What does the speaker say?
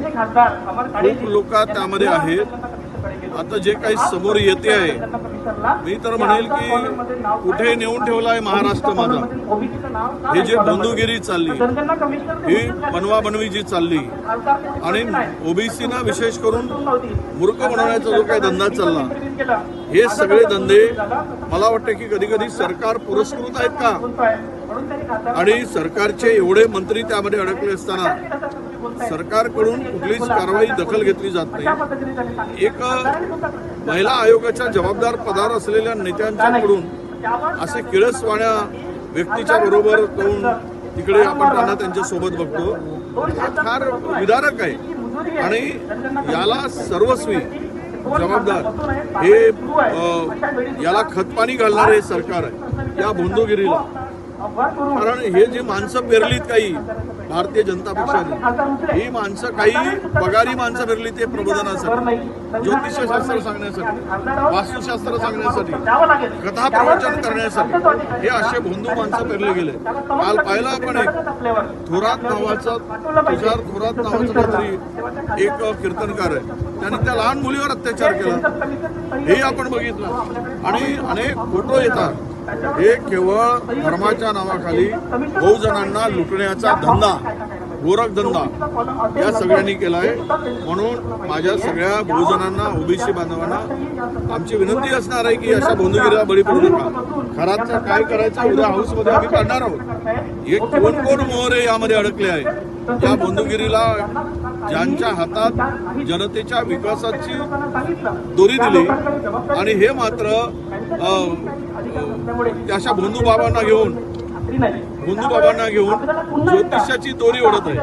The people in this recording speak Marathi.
खूप लोक त्यामध्ये आहेत. आता जे काही समोर येते आहे, मी तर म्हणेल की कुठे नेऊन ठेवला आहे महाराष्ट्र माझा. हे जे बंधुगिरी चालली, ही बनवाबनवी जी चालली आणि ओबीसीना विशेष करून मूर्ख बनवण्याचा जो काही धंदा चालला, हे सगळे धंदे मला वाटतं की कधी कधी सरकार पुरस्कृत आहेत का, आणि सरकारचे एवढे मंत्री त्यामध्ये अडकले असताना सरकारकडून कुठलीच कारवाई दखल घेतली जात नाही. एक महिला आयोगाच्या जबाबदार पदावर असलेल्या नेत्यांच्याकडून असे किळसवाण्या व्यक्तीच्या बरोबर करून तिकडे आपण त्यांना त्यांच्या सोबत बघतो. हा फार विदारक आहे आणि याला सर्वस्वी जबाबदार हे याला खतपाणी घालणारे सरकार आहे या बंधुगिरीला. कारण हे जे माणसं पेरलीत काही भारतीय जनता पक्षाने, ही माणसं काही पगारी माणसं पेरली ते प्रबोधनासाठी, ज्योतिषशास्त्र सांगण्यासाठी, वास्तुशास्त्र सांगण्यासाठी, कथा प्रवचन करण्यासाठी हे असे बंधू माणसं पेरले गेले. काल पाहिलं आपण एक थोरात नावाचा तुषार थोरात नावाचा काहीतरी एक कीर्तनकार आहे, त्यांनी त्या लहान मुलीवर अत्याचार केला, हे आपण बघितलं. आणि अनेक फोटो येतात. हे केवळ धर्माच्या नावाखाली बहुजनांना लुटण्याचा धंदा, गोरखधंदा या सगळ्यांनी केला आहे. म्हणून माझ्या सगळ्या बहुजनांना, ओबीसी बांधवांना आमची विनंती असणार आहे की अशा बंधुगिरीला बळी पडू नका. खराचं काय करायचं उद्या हाऊसमध्ये आम्ही काढणार आहोत. हे कोण कोण मोहरे यामध्ये अडकले आहे, या बंधुगिरीला ज्यांच्या हातात जनतेच्या विकासाची दोरी दिली आणि हे मात्र अशा बंधुबाबांना घेऊन ज्योतिषाची दोरी ओढत आहे.